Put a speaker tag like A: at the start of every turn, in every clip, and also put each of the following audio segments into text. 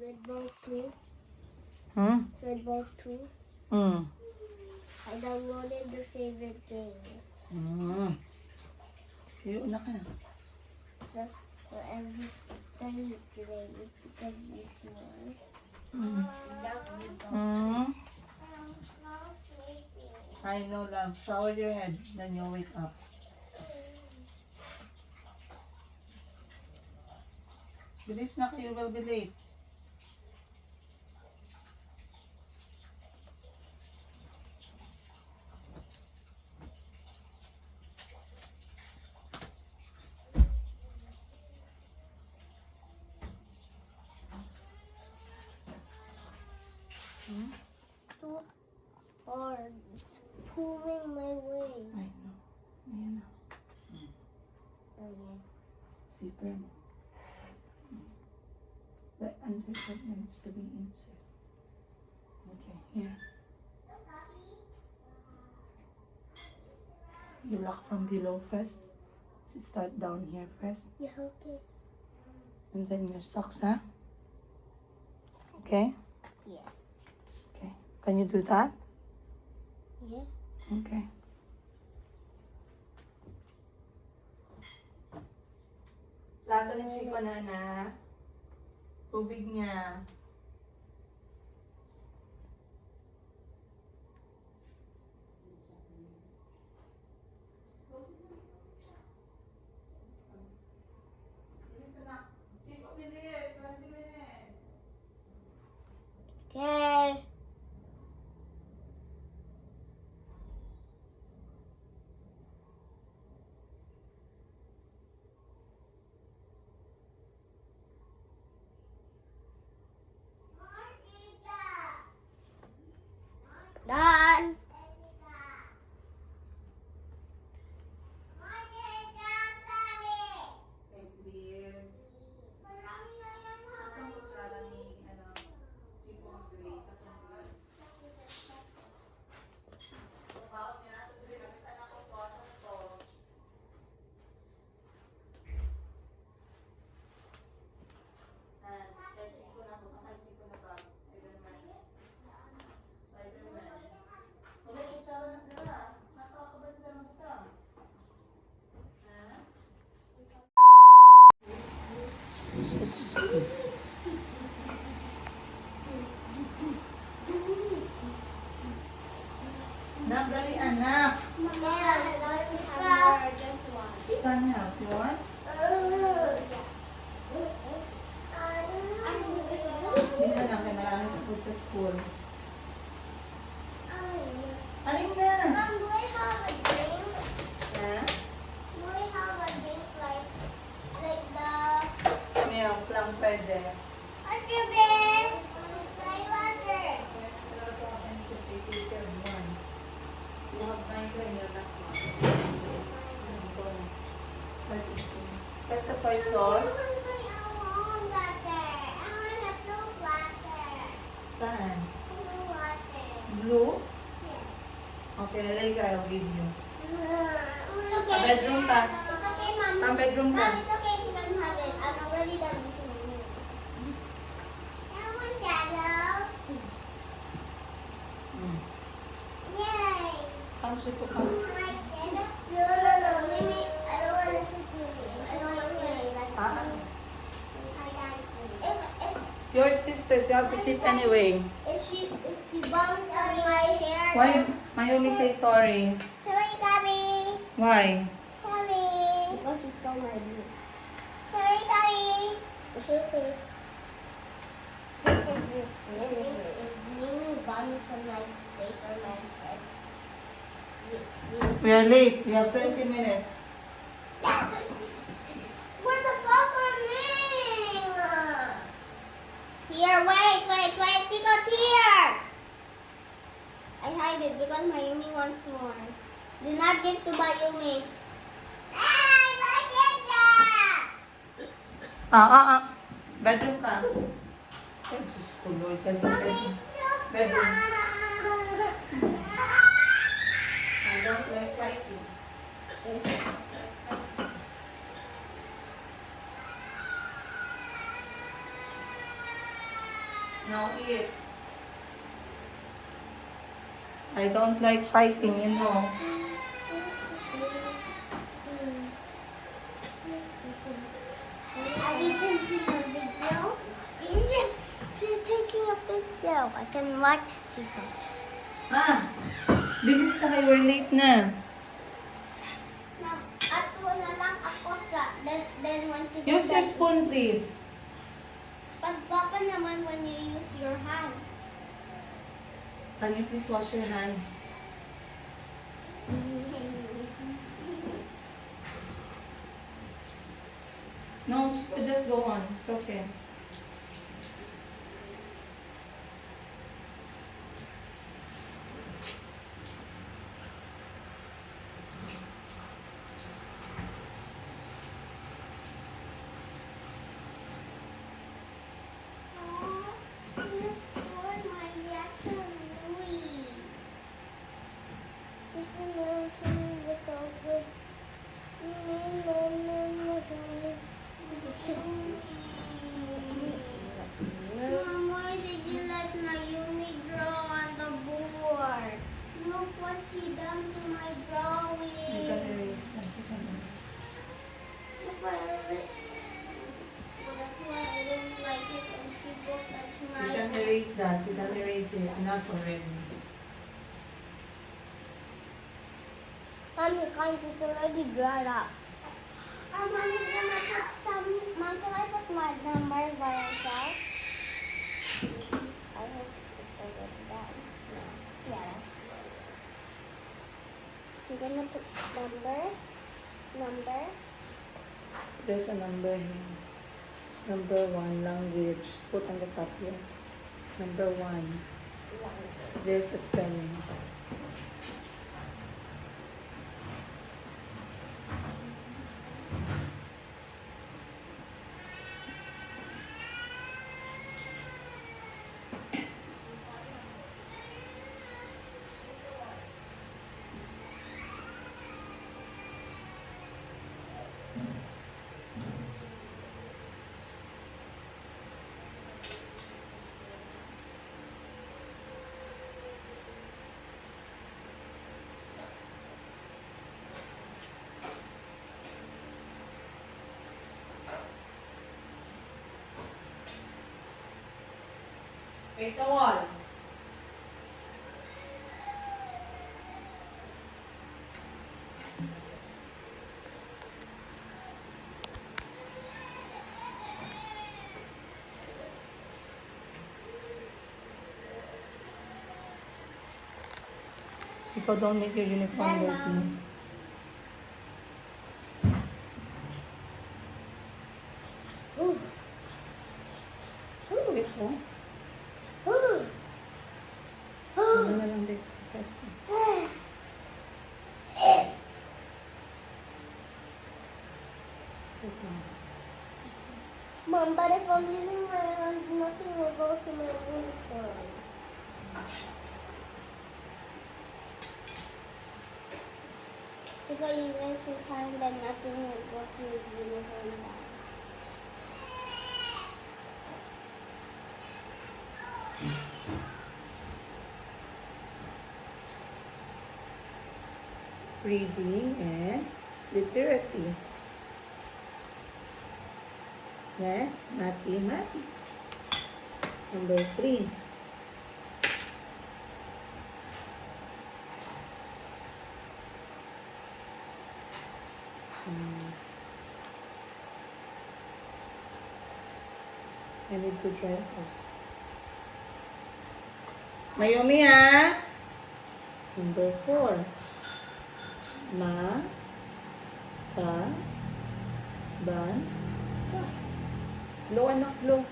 A: Red Ball 2. Red Ball 2. I downloaded your favorite game.
B: Yung una ka na.
A: The every time you play it because you snore.
B: I know, love. Shower your head, then you'll wake up. Bilis na, you will be late.
A: Too hard. It's pulling my way.
B: I know. Ayan na.
A: Oh, yeah.
B: Zipper mo. The undershirt needs to be inside. Okay, here. You lock from below first. So start down here first.
A: Yeah, okay.
B: And then your socks, huh? Okay?
A: Yeah.
B: Okay. Can you do that?
A: Yeah.
B: Okay. Plato ng chiko na tubig niya.
A: Okay. Done.
B: Say please. Isang kutsara ni chiko ang gray. This is good. Nagdali anak. Can I help you? What? Hindi na lang, may maraming tungkol sa school. Alin na? Milk lang pwede. You have migraine, you're not well. Start eating. Press the soy sauce. Saan? Blue? Okay, later I'll give you. Bedroom ka.
A: It's okay, Mom.
B: Ang bedroom ka.
A: Mom, it's okay. She doesn't have it. I'm already done eating my noodles. I want that. Yay!
B: Ang siko ka.
A: No. Mimi, I don't want to sit with you. I don't want to play like
B: Ah.
A: my dad. If
B: Your sisters, you have to sit anyway.
A: she bumps on my hair.
B: Why? Mayumi say sorry.
A: Sorry, Gabby.
B: Why?
A: Sorry. Because she stole my boot. Sorry, Gabby. If Mimi bumps on my face or my head,
B: We are late. We have 20 minutes.
A: where's the sauce on me? Here, wait. Chico's here. I hide it because Mayumi wants more. Do not give to Mayumi.
B: Bedroom ka. Ay, Diyos ko, Lord. Bedroom. Bedroom. I don't like fighting. Now eat. I don't like fighting, you know.
A: Are you taking a video? Yes, you're taking a video. I can watch Chico.
B: Ah! Bilis na kayo, we're late na.
A: At wala lang ako sa, then when Chico
B: Use your spoon, please.
A: Papa naman when you use your hands.
B: Can you please wash your hands? No, just go on. It's okay.
A: Mom, why did you let Mayumi draw on the board? Look what she done to my
B: You can
A: drawing.
B: erase that. You can erase.
A: If I erase- Well, that's why I don't like it when people touch
B: You
A: my.
B: can erase that. You can erase it. Enough already.
A: Mom, you can't. It's already dried up. Mom is gonna put some. Mom, can I put my numbers by myself? I hope it's already done. No. Yeah. I'm gonna put number.
B: There's a number here. Number 1, language. Put on the top here. Number 1. There's the spelling. Face the wall. Chico, don't make your uniform
A: Then,
B: dirty.
A: Ooh.
B: Wait, oh.
A: Ooh.
B: Ano na lang this first. Wait lang.
A: Mom, but if I'm using my hand, nothing will go to my uniform. If I use his hand, then nothing will go to his uniform.
B: Reading and literacy. Next, mathematics. Number 3. I need to dry it off. Mayumi, ha? Number 4. Ma, ta, ban, sa. Blow, anak, blow.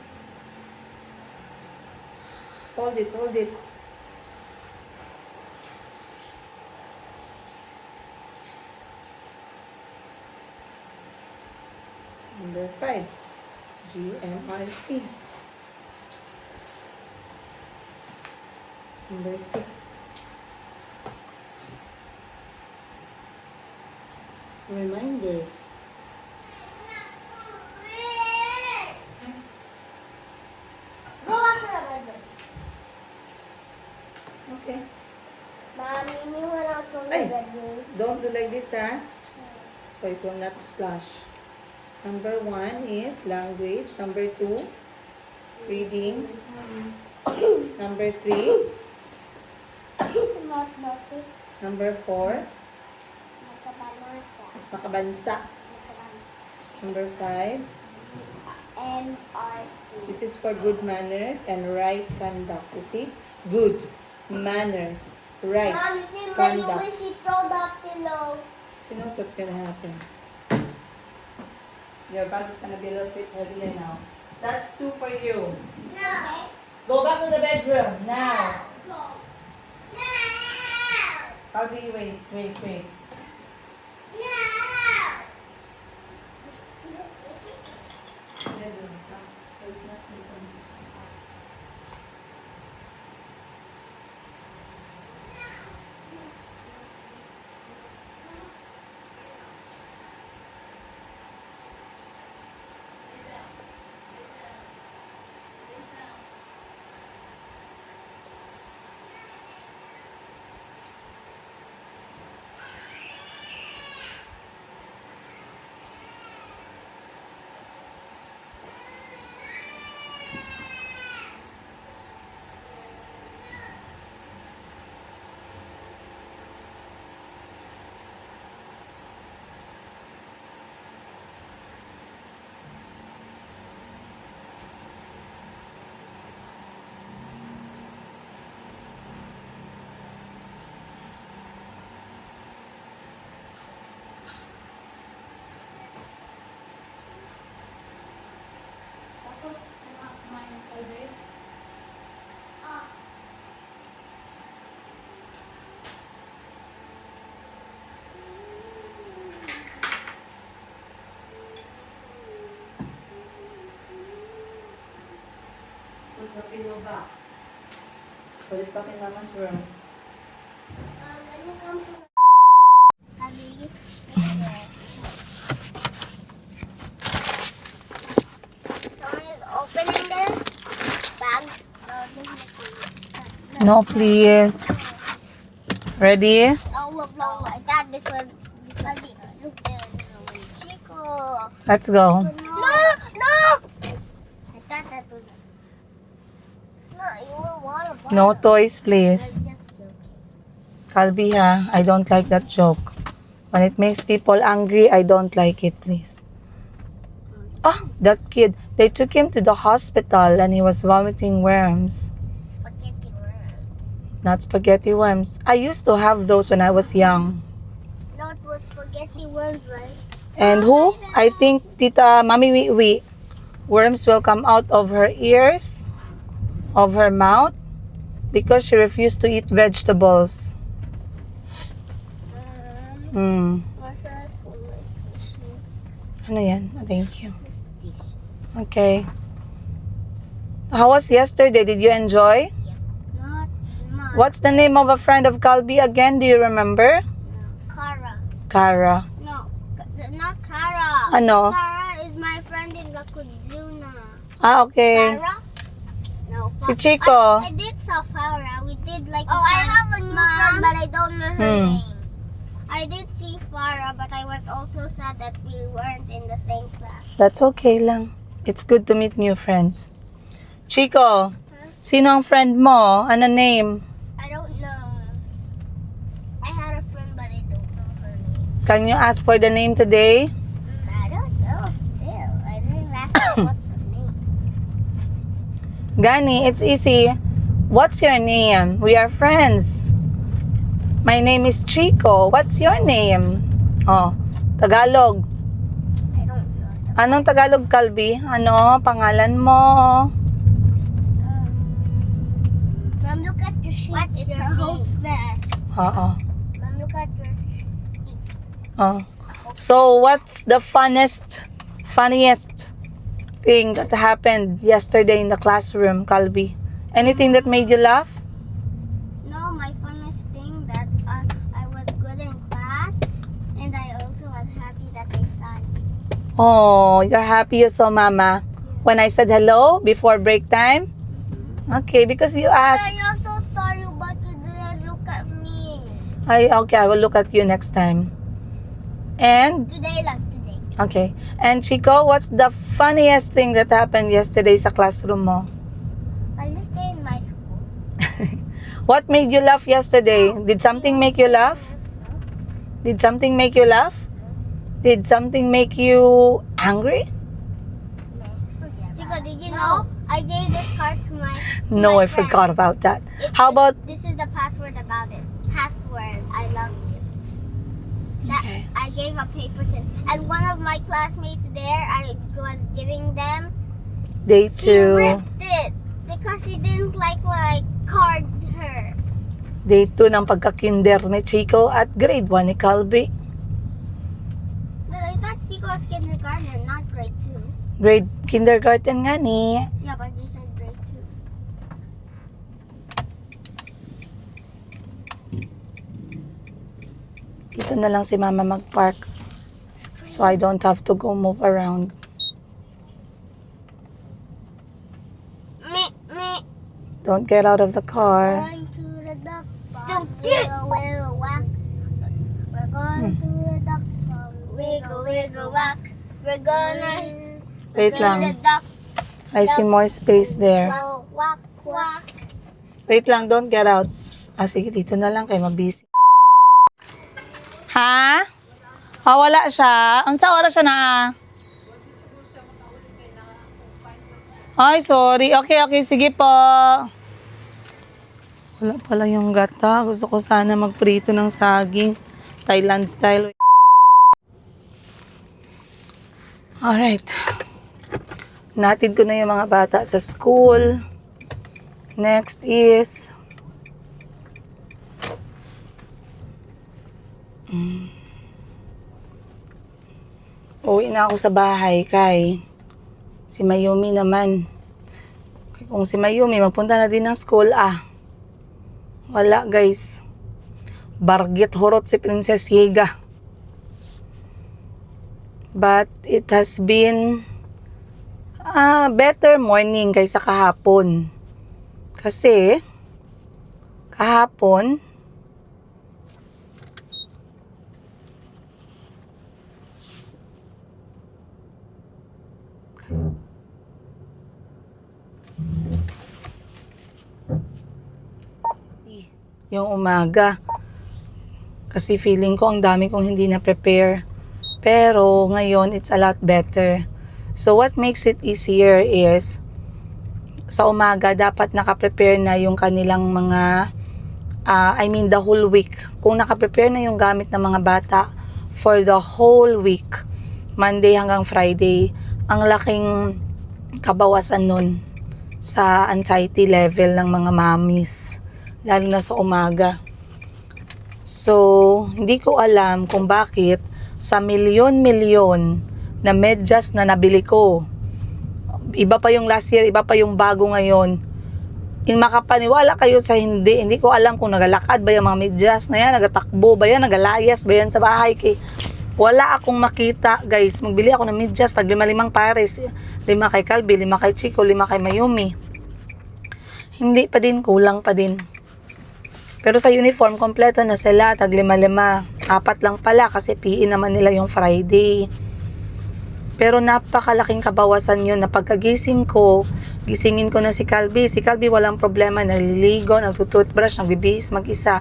B: Hold it, hold it. Number 5. GMRC. Number 6. Reminders.
A: Go back to the bedroom.
B: Okay.
A: Mommy, we went out from the
B: Ay.
A: bedroom.
B: Don't do like this, ha? So it will not splash. Number 1 is language. Number 2, reading. Number 3,
A: Not nothing.
B: number 4,
A: Nakabanasa.
B: makabansa. Number 5,
A: MRC.
B: this is for good manners and right conduct. You see? Good manners, right
A: Mommy, see my
B: conduct.
A: when she throw the pillow.
B: She knows what's gonna happen. So your bag is gonna be a little bit heavier now. That's 2 for you.
A: No.
B: Go back to the bedroom now.
A: No.
B: How do you wait? Wait.
A: No.
B: Bedroom. Wait, not so fun.
A: Tapos, kumain ka din. Ah.
B: Put the pillow back. Put it back in Mama's room.
A: Can you come to Daddy? Someone is opening their bag.
B: No, please. Ready?
A: No, look, I thought this was look there. Chico.
B: Let's go.
A: No! I thought that was. No, you were water bottle.
B: No toys,
A: I
B: please.
A: was just joking.
B: Kalbi, ha? I don't like that joke. When it makes people angry, I don't like it, please. Oh, that kid. They took him to the hospital and he was vomiting worms.
A: Spaghetti worm.
B: Not spaghetti worms. I used to have those when I was young.
A: No, it was spaghetti worms, right?
B: And who? I think Tita Mami Wiwi. Worms will come out of her ears, of her mouth, because she refused to eat vegetables.
A: What's that? Tissue.
B: Ano yan? Oh, thank you.
A: This tissue.
B: Okay. How was yesterday? Did you enjoy?
A: Not much.
B: What's the name of a friend of Kalbi again? Do you remember?
A: No. Kara.
B: Kara.
A: No, not Kara.
B: Ano?
A: Kara is my friend in Gakudzuna.
B: Ah, okay.
A: Farah? No.
B: Si Chico.
A: I did saw Farah. We did like. Oh, I have a new friend, but I don't know her name. I did see Farah, but I was also sad that we weren't in the same class.
B: That's okay lang. It's good to meet new friends. Chico, sino ang friend mo? Ano name?
A: I don't know. I had a friend, but I don't know her name.
B: Can you ask for the name today?
A: I don't know still. I didn't ask her what's her name.
B: Gani, it's easy. What's your name? We are friends. My name is Chico. What's your name? Oh, Tagalog.
A: I don't know.
B: Anong Tagalog, Kalbi? Ano? Pangalan mo?
A: Mom, look at your sheet. What's your name?
B: Oo.
A: Mom, look at your sheet.
B: Oh. So, what's the funniest thing that happened yesterday in the classroom, Kalbi? Anything that made you laugh?
A: No, my funnest thing that I was good in class, and I also was happy that I saw you.
B: Oh, you're happy you saw Mama when I said hello before break time? Okay, because you asked.
A: I also saw you, but you didn't
B: Okay, I will look at you next time. And,
A: Today lang, today.
B: okay. And Chico, what's the funniest thing that happened yesterday sa classroom mo?
A: I will stay in my school.
B: What made you laugh yesterday? Did something make you laugh? Did something make you laugh? Did something make you angry?
A: No, forget. Chico, did you know I gave this card to my
B: No, I
A: my
B: forgot
A: friends.
B: about that.
A: It-
B: How about...
A: This is the password about it. Password. I love it. That
B: Okay.
A: I gave a paper to, and one of my classmates there, I was giving them.
B: Day
A: She
B: 2.
A: ripped it because she didn't like what I carded her.
B: Day 2 ng pagka-kinder ni Chico at grade 1 ni Calby.
A: But I thought Chico was kindergarten, not grade 2.
B: Grade kindergarten nga ni.
A: Yeah, but you said grade 2.
B: Dito na lang si Mama mag-park. So I don't have to go move around.
A: Me.
B: Don't get out of the car.
A: Going to the duck pond. Wiggle, wiggle, whack. We're going to the duck pond. Wiggle, wiggle, whack. We're gonna
B: Wait
A: play the
B: lang.
A: duck.
B: I see more space there.
A: Wiggle, whack, whack.
B: Wait lang, don't get out. Sige, dito na lang kayo mabisi. Ha? Wala siya. Ang sa oras siya na? Ay, sorry. Okay, sige po. Wala pala yung gata. Gusto ko sana magprito ng saging. Thailand style. Alright. Natid ko na yung mga bata sa school. Next is... Uwi na ako sa bahay kay si Mayumi naman. Kung si Mayumi mapunta na din ng school, wala guys. Bargit horot si Princess Higa. But it has been a better morning kaysa kahapon. Kasi kahapon yung umaga. Kasi feeling ko ang dami kong hindi na-prepare. Pero ngayon, it's a lot better. So what makes it easier is, sa umaga, dapat nakaprepare na yung kanilang mga, the whole week. Kung nakaprepare na yung gamit ng mga bata for the whole week, Monday hanggang Friday, ang laking kabawasan nun sa anxiety level ng mga mommies, lalo na sa umaga. So, hindi ko alam kung bakit sa milyon-milyon na medyas na nabili ko, iba pa yung last year, iba pa yung bago ngayon, makapaniwala kayo sa hindi ko alam kung nagalakad ba yung mga medyas na yan, nagatakbo ba yan, nagalayas ba yan sa bahay, wala akong makita guys. Magbili ako ng medyas, tag 5 pares, 5 kay Calby, 5 kay Chico, 5 kay Mayumi, hindi pa din, kulang pa din. Pero sa uniform, kompleto na sila, tag 5, 4 lang pala kasi PE naman nila yung Friday. Pero napakalaking kabawasan yun na pagkagising ko, gisingin ko na si Calby. Si Calby walang problema, naliligo, nagtutoothbrush, nagbibihis mag-isa.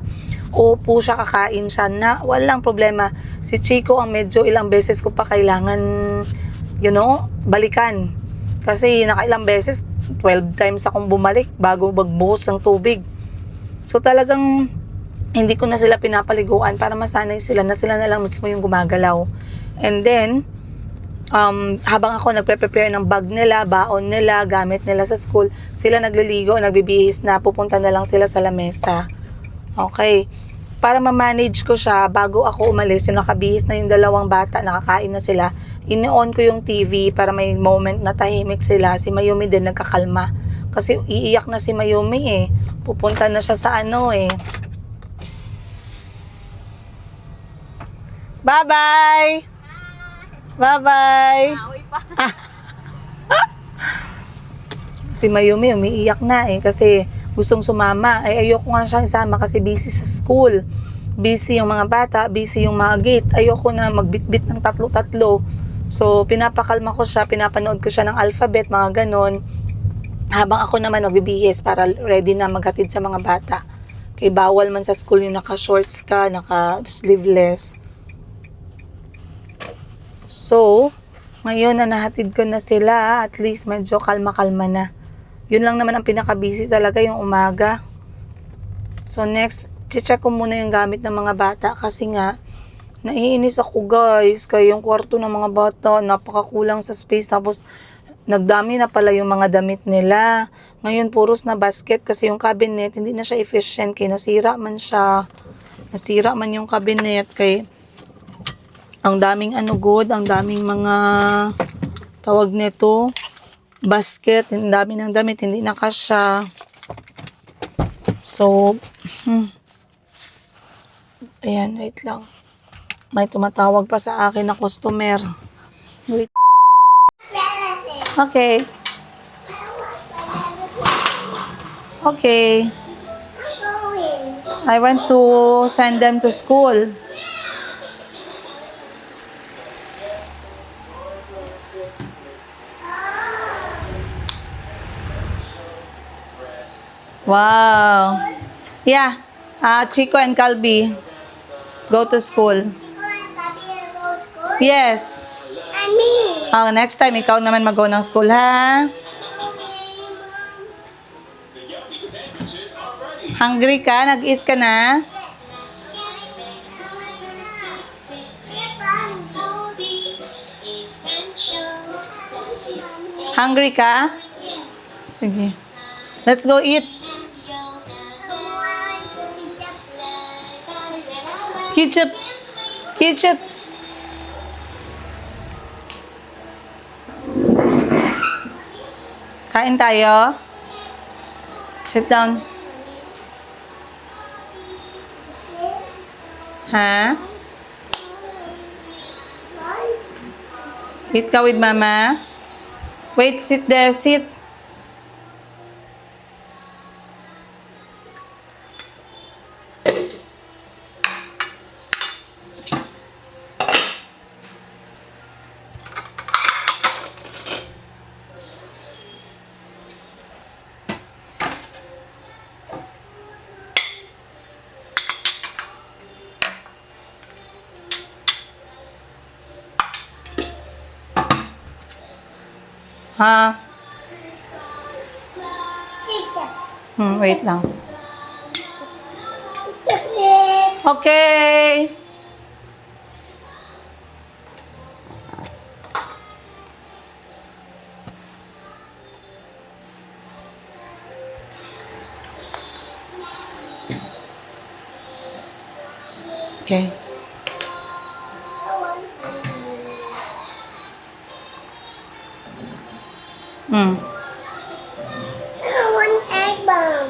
B: Upo siya, kakain siya na walang problema. Si Chico ang medyo ilang beses ko pa kailangan, balikan. Kasi nakailang beses, 12 times akong bumalik bago magbuhos ng tubig. So talagang hindi ko na sila pinapaliguan para masanay sila na sila na lang mismo yung gumagalaw. And then, habang ako nagpe-prepare ng bag nila, baon nila, gamit nila sa school, sila nagliligo, nagbibihis na, pupunta na lang sila sa lamesa. Okay. Para ma-manage ko siya, bago ako umalis, yung nakabihis na yung 2 bata, nakakain na sila, ini-on ko yung TV para may moment na tahimik sila. Si Mayumi din nagkakalma. Kasi iiyak na si Mayumi Pupunta na siya sa Bye-bye! Bye-bye! Si Mayumi umiiyak na kasi gustong sumama. Ayoko nga siyang isama kasi busy sa school. busy yung mga bata, busy yung mga gate. Ayoko na magbitbit ng tatlo-tatlo. So, pinapakalma ko siya, pinapanood ko siya ng alphabet, mga ganon. Habang ako naman magbibihis para ready na maghatid sa mga bata. Kaya bawal man sa school yung naka-shorts ka, naka-sleeveless. So, ngayon na nahatid ko na sila, at least medyo kalma-kalma na. Yun lang naman ang pinaka-busy talaga yung umaga. So next, check ko muna yung gamit ng mga bata kasi nga, naiinis ako guys. Kaya yung kwarto ng mga bata, napakakulang sa space. Tapos, nagdami na pala yung mga damit nila. Ngayon, puros na basket kasi yung cabinet, hindi na siya efficient. Kaya nasira man siya. Nasira man yung cabinet. Kaya, ang daming ang daming mga tawag nito, basket, ang dami ng damit, hindi na kasya. So, ayan, wait lang. May tumatawag pa sa akin na customer. Wait. Okay. Okay. I want to send them to school. Wow. Yeah. Chico and Calbi go to school. Yes.
A: And me.
B: Next time, ikaw naman mag-go ng school, ha? Hungry ka? Nag-eat ka na? Hungry ka? Sige. Let's go eat. Ketchup. Ketchup. Kain tayo. Sit down. Ha? Eat ka with mama. Wait, sit there, sit. Ha? Wait lang. Okay. Okay.
A: I want egg bomb.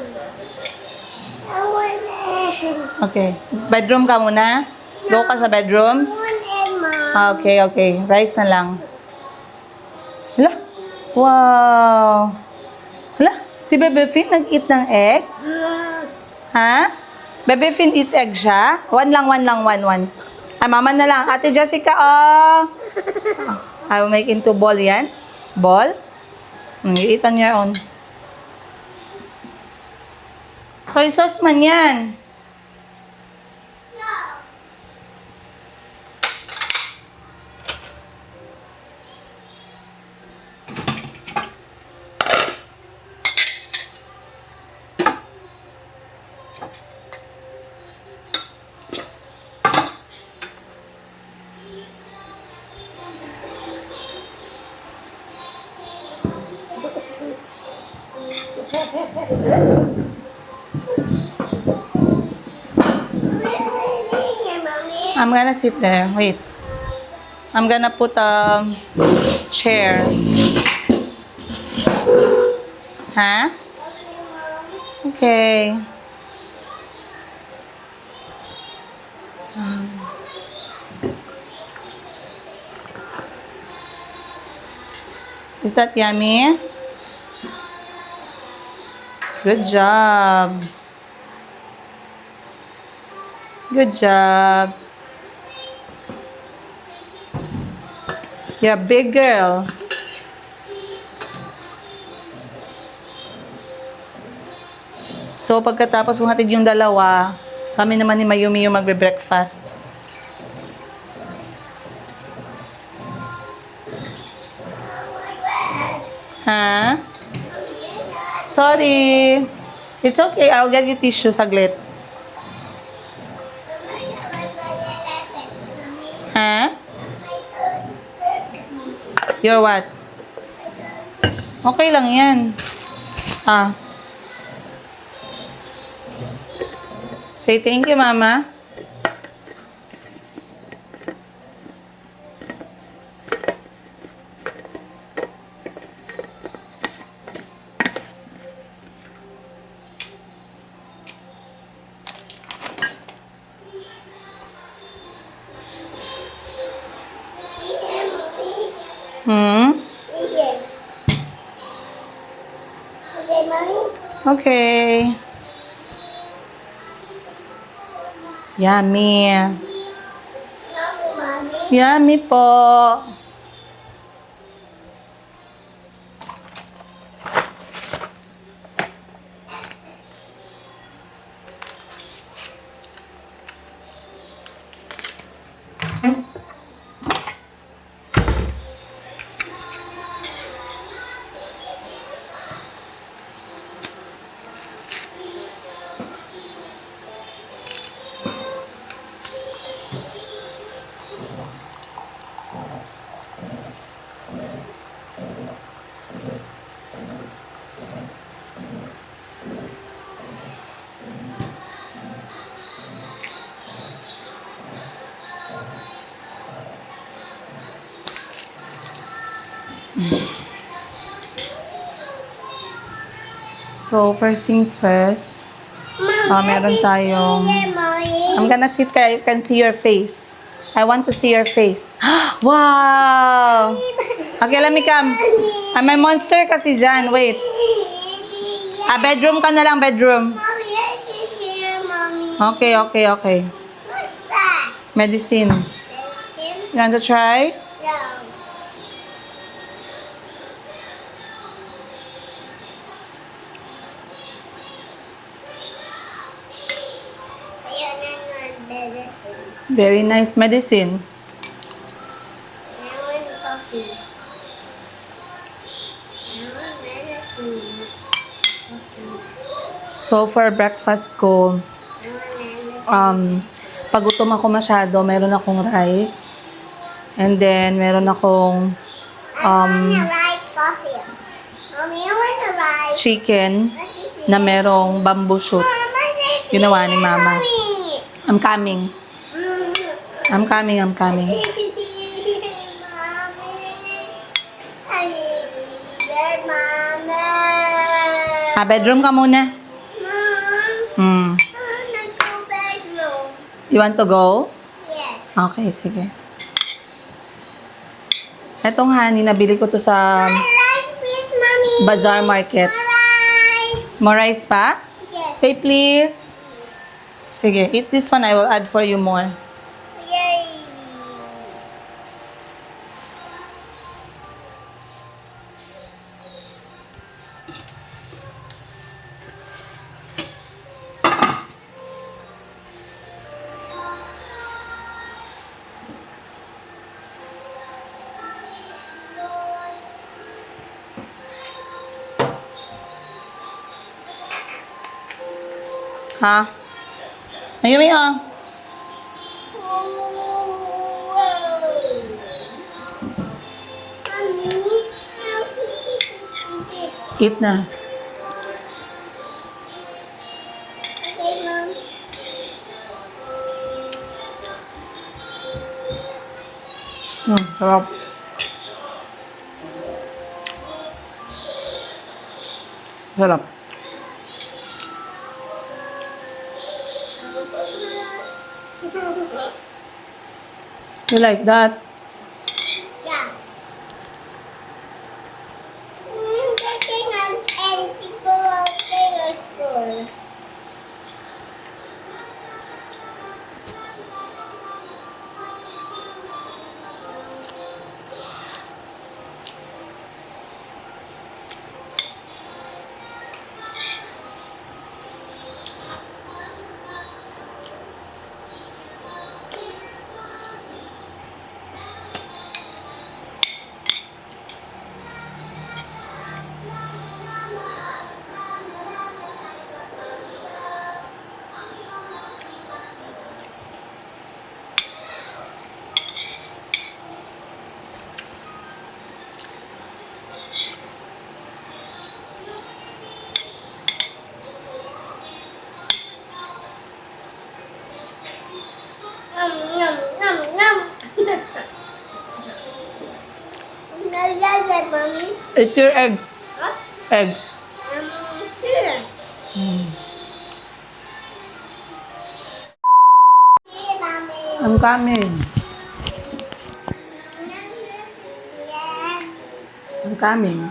A: I want egg.
B: Okay. Bedroom ka muna? Go ka sa bedroom?
A: I want egg, Mom.
B: Okay, okay. Rice na lang. Hala? Wow. Hala? Si Bebe Finn nag-eat ng egg? Ha? Bebe Finn eat egg siya? One lang. Ay, mama na lang. Ate Jessica, oh. I will make into ball yan. Ball? You eat on your own. Soy sauce man yan. I'm gonna sit there. Wait. I'm gonna put a chair. Ha? Okay. Is that yummy? Good job. Good job. You're a big girl. So, pagkatapos kung hatid yung dalawa, kami naman ni Mayumi yung magbe-breakfast. Ha? Sorry. It's okay. I'll get you tissue saglit. Ha? You're what? Okay lang yan. Ah. Say thank you, Mama. Hmm?
A: Okay, Mommy?
B: Okay. Yummy.
A: Mommy?
B: Yummy po. So, first things first. Meron tayong... I'm gonna sit kaya you can see your face. I want to see your face. Wow! Okay, let me come. May monster kasi dyan. Wait. Bedroom ka na lang, bedroom.
A: Mommy, I can hear Mommy.
B: Okay, okay, okay.
A: What's that?
B: Medicine. You want to try?
A: No. Ayun na medicine.
B: Very nice medicine.
A: I want coffee. I want medicine.
B: So, for breakfast ko,
A: I want medicine.
B: pag gutom ako masyado, meron akong rice. And then, meron akong
A: I want a rice coffee. Mommy, I want a rice.
B: chicken na merong bamboo shoot. Ginawa ni Mama. I'm coming. I'm coming, I'm coming. Bedroom ka muna. Hmm. You want to go?
A: Yes.
B: Okay, sige. Etong honey, nabili ko to sa
A: Rice, please, Mommy.
B: bazaar market.
A: Rice.
B: More rice pa?
A: Yes.
B: Say please. Sige, eat this one. I will add for you more.
A: Yay.
B: Ha? Mayumi, ah. Eat na.
A: Okay, Mom.
B: Sarap. Sarap. You like that?
A: Yeah. I'm taking an empty bowl of Taylor school. Nom, nom, nom. Nalagay, Mommy.
B: Eat your egg.
A: Huh?
B: Egg.
A: Here.
B: Mm.
A: Here, Mommy.
B: I'm coming.
A: Yeah.
B: I'm coming.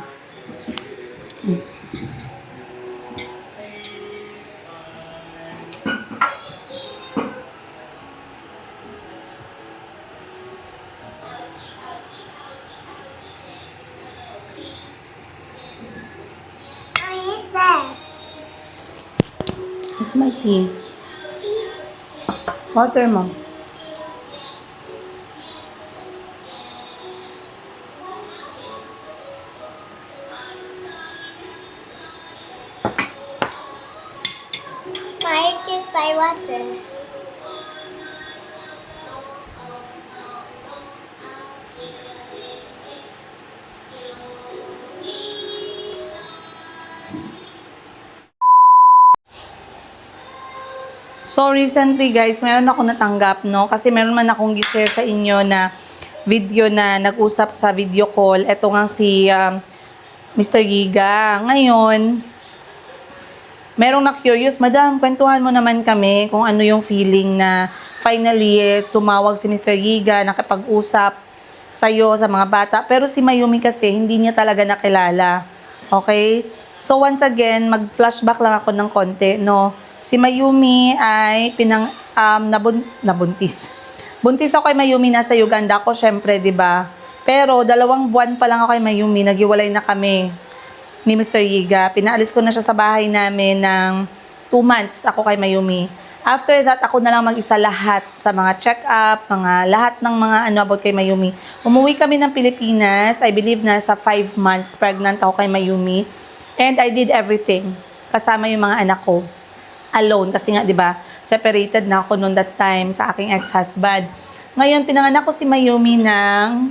A: What is that?
B: It's my tea. Water, Mom.
A: My kid by water.
B: So recently guys, meron ako natanggap, no? Kasi meron man akong gi-share sa inyo na video na nag-usap sa video call. Ito nga si Mr. Giga. Ngayon, merong na-curious, Madam, kwentuhan mo naman kami kung ano yung feeling na finally tumawag si Mr. Giga, nakipag-usap sa'yo, sa mga bata. Pero si Mayumi kasi, hindi niya talaga nakilala. Okay? So once again, mag-flashback lang ako ng konti, no? Si Mayumi ay nabuntis. Buntis ako kay Mayumi, nasa Uganda ako, syempre, 'di ba? Pero 2 buwan pa lang ako kay Mayumi, naghiwalay na kami ni Mr. Giga. Pinaalis ko na siya sa bahay namin ng 2 months ako kay Mayumi. After that, ako na lang mag-isa lahat sa mga check-up, lahat ng mga about kay Mayumi. Umuwi kami ng Pilipinas, I believe na sa 5 months pregnant ako kay Mayumi. And I did everything, kasama yung mga anak ko. Alone, kasi nga, di ba, separated na ako noon that time sa aking ex-husband. Ngayon, pinanganak ko si Mayumi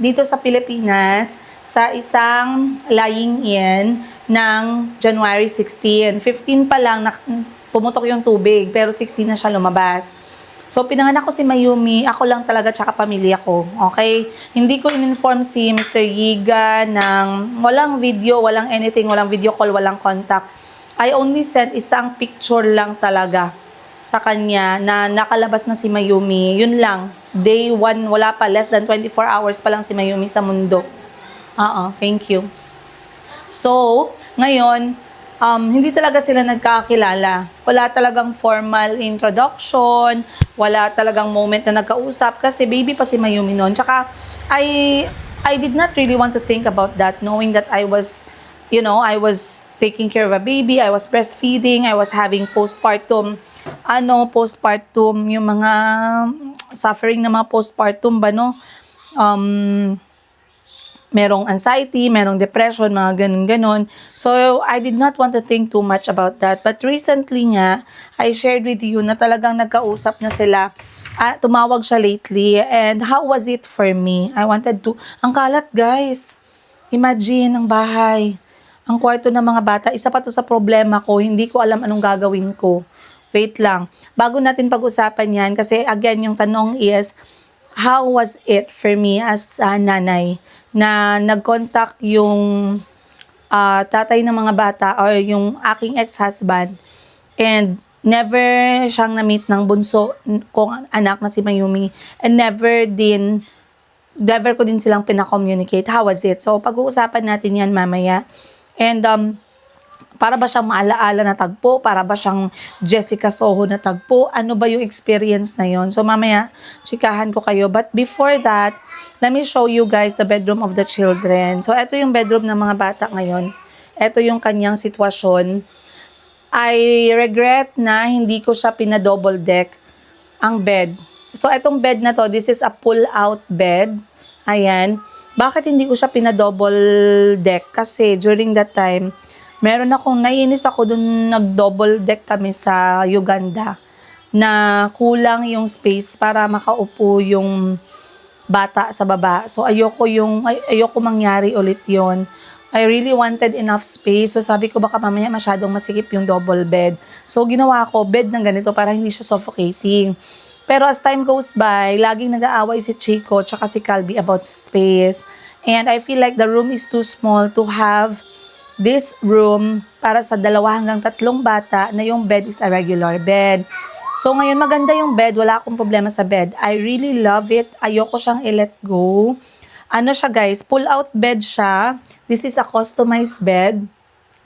B: dito sa Pilipinas sa isang lying-in ng January 16. 15 pa lang pumutok yung tubig, pero 16 na siya lumabas. So, pinanganak ko si Mayumi, ako lang talaga tsaka pamilya ko. Okay? Hindi ko in-inform si Mr. Giga ng walang video, walang anything, walang video call, walang contact. I only sent isang picture lang talaga sa kanya na nakalabas na si Mayumi. Yun lang. Day 1, wala pa. Less than 24 hours pa lang si Mayumi sa mundo. Thank you. So, ngayon, hindi talaga sila nagkakilala. Wala talagang formal introduction. Wala talagang moment na nagkausap kasi baby pa si Mayumi noon. Tsaka, I did not really want to think about that knowing that I was taking care of a baby, I was breastfeeding, I was having postpartum, yung mga suffering na mga postpartum ba, no? Merong anxiety, merong depression, mga ganun-ganon. So, I did not want to think too much about that. But recently nga, I shared with you na talagang nagkausap na sila. Tumawag siya lately. And how was it for me? Ang kalat, guys. Imagine, ang bahay. Ang kwarto ng mga bata, isa pa to sa problema ko, hindi ko alam anong gagawin ko. Wait lang. Bago natin pag-usapan yan, kasi again, yung tanong is, how was it for me as nanay na nag-contact yung tatay ng mga bata or yung aking ex-husband and never siyang na-meet ng bunso kong anak na si Mayumi and never ko din silang pina-communicate. How was it? So, pag-uusapan natin yan mamaya. And, para ba siyang maalaala na tagpo? Para ba siyang Jessica Soho na tagpo? Ano ba yung experience na yon? So, mamaya, chikahan ko kayo. But before that, let me show you guys the bedroom of the children. So, ito yung bedroom ng mga bata ngayon. Ito yung kanyang sitwasyon. I regret na hindi ko siya pina-double deck ang bed. So, itong bed na to, this is a pull-out bed. Ayan. Bakit hindi ko siya pina-double deck? Kasi during that time, naiinis ako dun nag-double deck kami sa Uganda na kulang yung space para makaupo yung bata sa baba. So, ayoko mangyari ulit yon. I really wanted enough space. So, sabi ko baka mamaya masyadong masikip yung double bed. So, ginawa ko bed ng ganito para hindi siya suffocating. Pero as time goes by, laging nag-aaway si Chico tsaka si Calby about sa space. And I feel like the room is too small to have this room para sa 2 hanggang 3 bata na yung bed is a regular bed. So ngayon maganda yung bed, wala akong problema sa bed. I really love it. Ayoko siyang i-let go. Ano siya guys, pull out bed siya. This is a customized bed.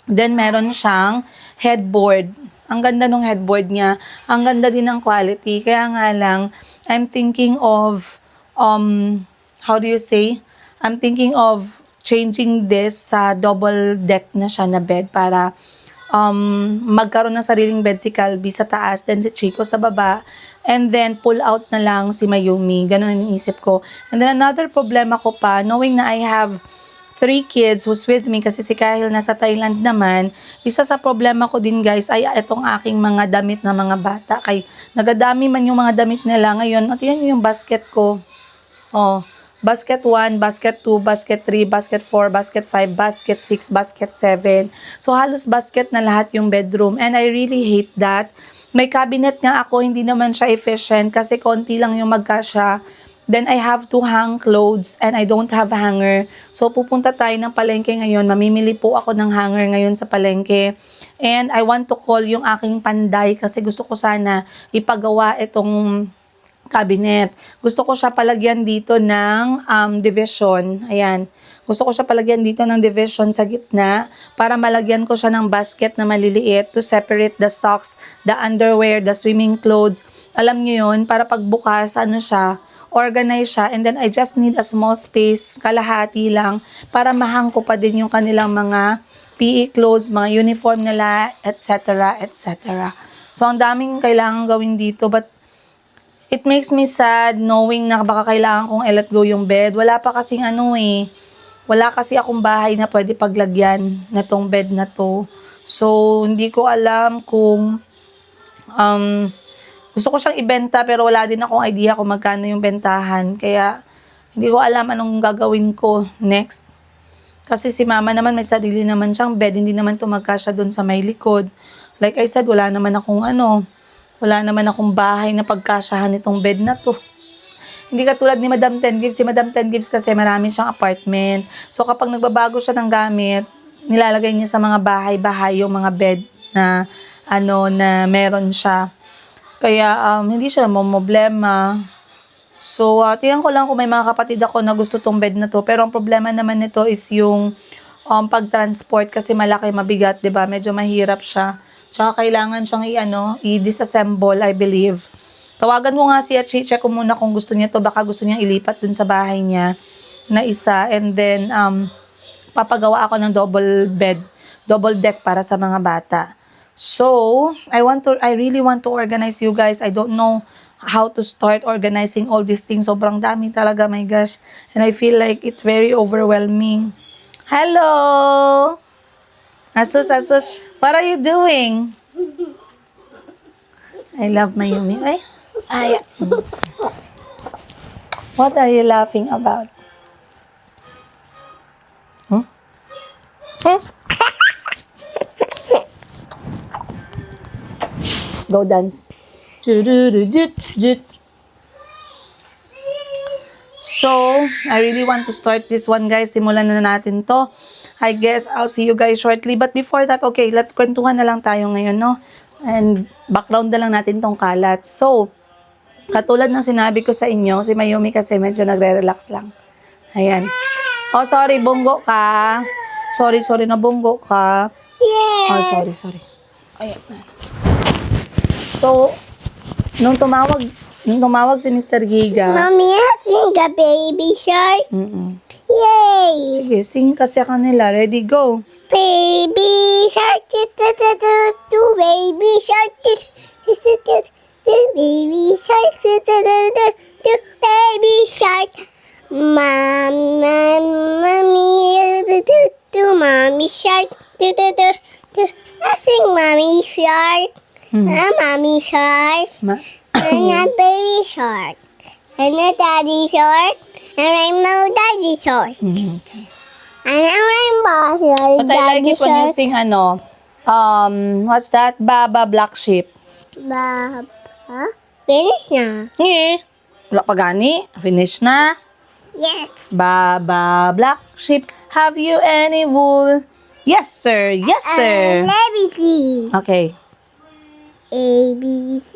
B: Then meron siyang headboard. Ang ganda ng headboard niya. Ang ganda din ng quality. Kaya nga lang, I'm thinking of, how do you say? I'm thinking of changing this sa double deck na siya na bed para magkaroon ng sariling bed si Calby sa taas, then si Chico sa baba, and then pull out na lang si Mayumi. Ganun ang iniisip ko. And then another problema ko pa, knowing na I have 3 kids who's with me kasi si Kyle nasa Thailand naman, isa sa problema ko din guys ay itong aking mga damit na mga bata. Kay nagadami man yung mga damit nila ngayon. At yan yung basket ko. Oh, basket 1, basket 2, basket 3, basket 4, basket 5, basket 6, basket 7. So halos basket na lahat yung bedroom. And I really hate that. May cabinet nga ako, hindi naman siya efficient kasi konti lang yung magkasya. Then I have to hang clothes and I don't have hanger. So pupunta tayo ng palengke ngayon. Mamimili po ako ng hanger ngayon sa palengke. And I want to call yung aking panday kasi gusto ko sana ipagawa itong cabinet. Gusto ko siya palagyan dito ng division. Ayan. Gusto ko siya palagyan dito ng division sa gitna para malagyan ko siya ng basket na maliliit to separate the socks, the underwear, the swimming clothes. Alam niyo yun, para pagbukas, ano siya, organize siya, and then I just need a small space, kalahati lang, para mahang ko pa din yung kanilang mga PE clothes, mga uniform nila, etc., etc. So, ang daming kailangan gawin dito, but it makes me sad knowing na baka kailangan kong i-let go yung bed. Wala pa kasing wala kasi akong bahay na pwede paglagyan na tong bed na to. So, hindi ko alam kung gusto ko siyang ibenta pero wala din akong idea kung magkano yung bentahan. Kaya hindi ko alam anong gagawin ko next. Kasi si mama naman may sarili naman siyang bed. Hindi naman ito magkasya doon sa may likod. Like I said, wala naman akong bahay na pagkasyahan itong bed na to. Hindi katulad ni Madam Ten Gives. Si Madam Ten Gives kasi marami siyang apartment. So kapag nagbabago siya ng gamit, nilalagay niya sa mga bahay-bahay yung mga bed na na meron siya. Kaya hindi siya problema. So tingnan ko lang kung may mga kapatid ako na gusto tong bed na to. Pero ang problema naman nito is yung pag-transport kasi malaki, mabigat, 'di ba? Medyo mahirap siya. Tsaka kailangan siyang i-disassemble, I believe. Tawagan mo nga siya, check ko muna kung gusto niya to. Baka gusto niyang ilipat dun sa bahay niya na isa. And then, papagawa ako ng double deck para sa mga bata. So, I really want to organize you guys. I don't know how to start organizing all these things. Sobrang dami talaga, my gosh. And I feel like it's very overwhelming. Hello! Asus, what are you doing? I love Mayumi. Ay. What are you laughing about? Huh? Go dance. So, I really want to start this one, guys. Simulan na natin to. I guess I'll see you guys shortly. But before that, okay, kwentuhan na lang tayo ngayon, no? And background na lang natin tong kalat. So, katulad ng sinabi ko sa inyo, si Mayumi kasi medyo nagre-relax lang. Ayan. Oh, sorry, bunggo ka. Sorry, nabunggo ka.
A: Yes.
B: Oh, sorry. Ayan. So, nung tumawag si Mr. Giga.
A: Mommy, I think a baby shark. Yay!
B: Sige, sing kasi kanila. Ready, go.
A: Baby shark, do baby shark, do baby shark, do baby shark. Mommy, do mommy shark, do. I sing mommy shark, mommy shark, and a baby shark, and a daddy shark, and rainbow daddy shark.
B: Okay.
A: And a rainbow shark,
B: But I like
A: daddy
B: it when you
A: shark.
B: sing what's that? Baba Black Sheep.
A: Baba. Finish na.
B: Nge. Wala pa gani. Finish na.
A: Yes.
B: Baba, black sheep, have you any wool? Yes, sir. Yes, sir.
A: Let me see.
B: Okay.
A: A, B, C,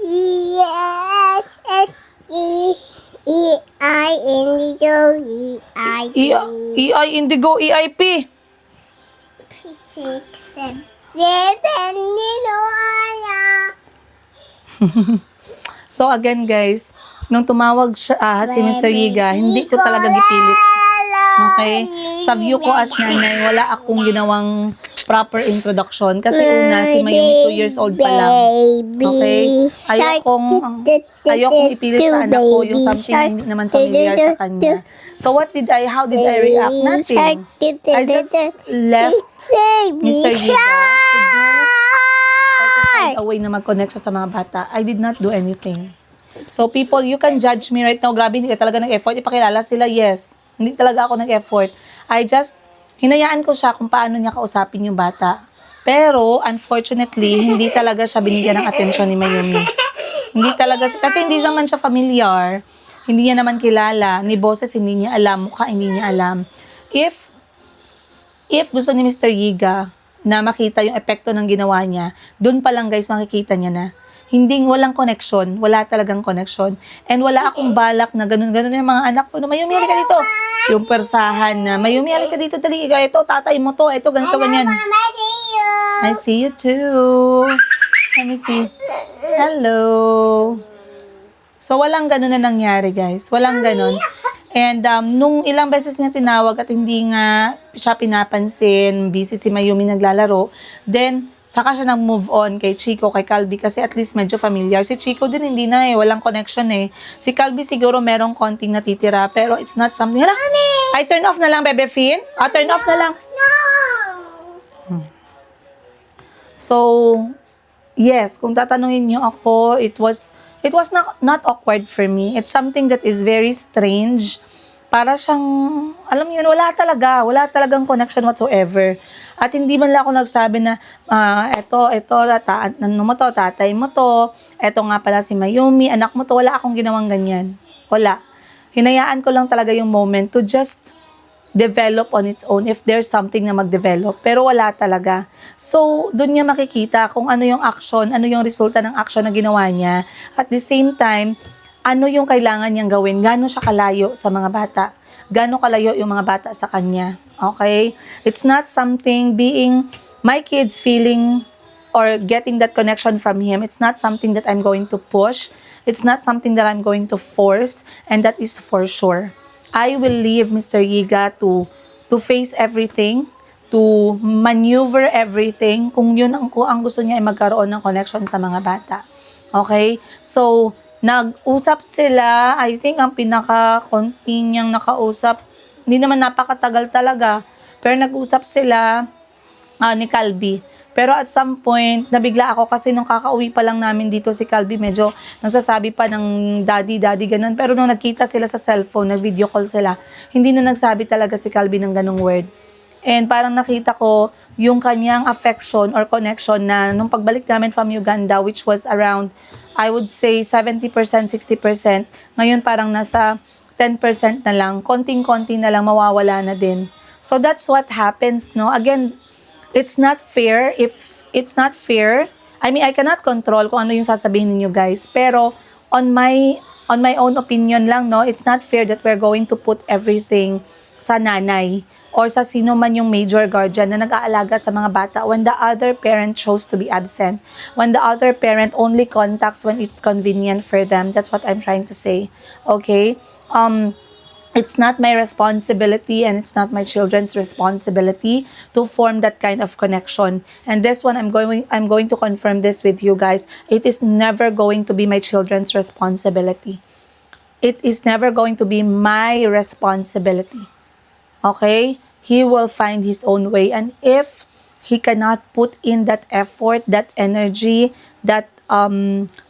A: S, S, E, I, indigo, E, I, P,
B: EI Indigo EIP.
A: 6, 7, Ninoya.
B: So again, guys, nung tumawag siya, si Mr. Yiga, hindi ko talaga gipilit. Okay? Sa view ko as nanay, wala akong ginawang proper introduction. Kasi una, si Mayumi 2 years old pa lang. Okay? Ayokong ipilit sa anak ko yung something hindi naman familiar sa kanya. So how did I react? Nothing. I just left Mr. Yiga to do or to find a way na mag-connect siya sa mga bata. I did not do anything. So people, you can judge me right now. Grabe, hindi ka talaga nag-effort. Ipakilala sila, yes. Hindi talaga ako nag-effort. I just, hinayaan ko siya kung paano niya kausapin yung bata. Pero, unfortunately, hindi talaga siya binigyan ng atensyon ni Mayumi. Hindi talaga, kasi hindi naman siya familiar. Hindi niya naman kilala. Ni boses, hindi niya alam. Mukha, hindi niya alam. If gusto ni Mr. Yiga na makita yung epekto ng ginawa niya, dun pa lang guys, makikita niya na walang connection, wala talagang connection. And wala akong balak na ganun-ganun yung mga anak ko na Mayumi, halika dito. Yung persahan na Mayumi, halika dito, dali. Ito, tatay mo to. Ito, ganito, ganyan.
A: Mama, I see you.
B: I see you too. Let me see. Hello. So, walang ganun na nangyari, guys. Walang ganun. And nung ilang beses niya tinawag at hindi nga siya pinapansin, busy si Mayumi naglalaro, then, saka siya nag-move on kay Chico, kay Calby, kasi at least medyo familiar. Si Chico din hindi na walang connection eh. Si Calby siguro merong konting natitira, pero it's not something. Hala, I turn off na lang, Bebe Fin. Turn off na lang.
A: No.
B: So, yes, kung tatanungin niyo ako, it was not awkward for me. It's something that is very strange. Para siyang, alam niyo, wala talagang connection whatsoever. At hindi man lang ako nagsabi na, tatay mo to, eto nga pala si Mayumi, anak mo to, wala akong ginawang ganyan. Wala. Hinayaan ko lang talaga yung moment to just develop on its own if there's something na mag-develop. Pero wala talaga. So, doon niya makikita kung ano yung action, ano yung resulta ng action na ginawa niya. At the same time, ano yung kailangan niyang gawin, gaano siya kalayo sa mga bata, gaano kalayo yung mga bata sa kanya. Okay? It's not something my kids feeling or getting that connection from him. It's not something that I'm going to push. It's not something that I'm going to force. And that is for sure. I will leave Mr. Yiga to face everything, to maneuver everything, kung ang gusto niya ay magkaroon ng connection sa mga bata. Okay? So, nag-usap sila. I think ang pinaka-konti niyang nakausap, hindi naman napakatagal talaga. Pero nag-usap sila ni Calby. Pero at some point, nabigla ako kasi nung kakauwi pa lang namin dito si Calby, medyo nagsasabi pa ng daddy, ganun. Pero nung nagkita sila sa cellphone, nag-video call sila, hindi na nagsabi talaga si Calby ng ganung word. And parang nakita ko yung kanyang affection or connection na nung pagbalik namin from Uganda, which was around, I would say, 70%, 60%. Ngayon parang nasa 10% na lang. Konting-konti na lang, mawawala na din. So that's what happens, no? Again, it's not fair. I mean, I cannot control kung ano yung sasabihin ninyo, guys. Pero, on my own opinion lang, no? It's not fair that we're going to put everything sa nanay or sa sino man yung major guardian na nag-aalaga sa mga bata when the other parent chose to be absent. When the other parent only contacts when it's convenient for them. That's what I'm trying to say. Okay? It's not my responsibility and it's not my children's responsibility to form that kind of connection. And this one, I'm going to confirm this with you guys. It is never going to be my children's responsibility. It is never going to be my responsibility. Okay? He will find his own way. And if he cannot put in that effort, that energy, that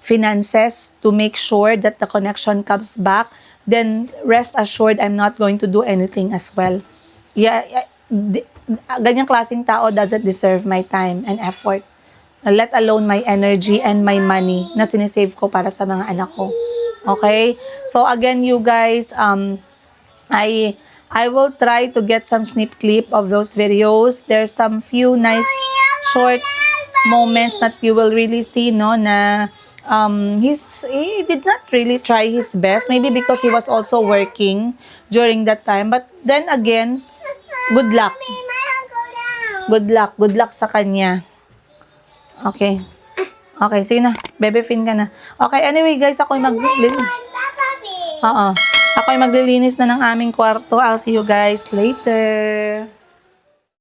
B: finances to make sure that the connection comes back, then rest assured I'm not going to do anything as well. Ganyang klaseng tao doesn't deserve my time and effort. let alone my energy and my money na sinisave ko para sa mga anak ko. Okay? So again, you guys, I will try to get some snip clip of those videos. There's some few nice short moments that you will really see, no, na he did not really try his best, maybe because he was also working during that time. But then again, good luck. Good luck sa kanya. Okay. Okay, sige na. Bebe fin ka na. Okay, anyway guys, ako'y maglilinis na ng aming kwarto. I'll see you guys later.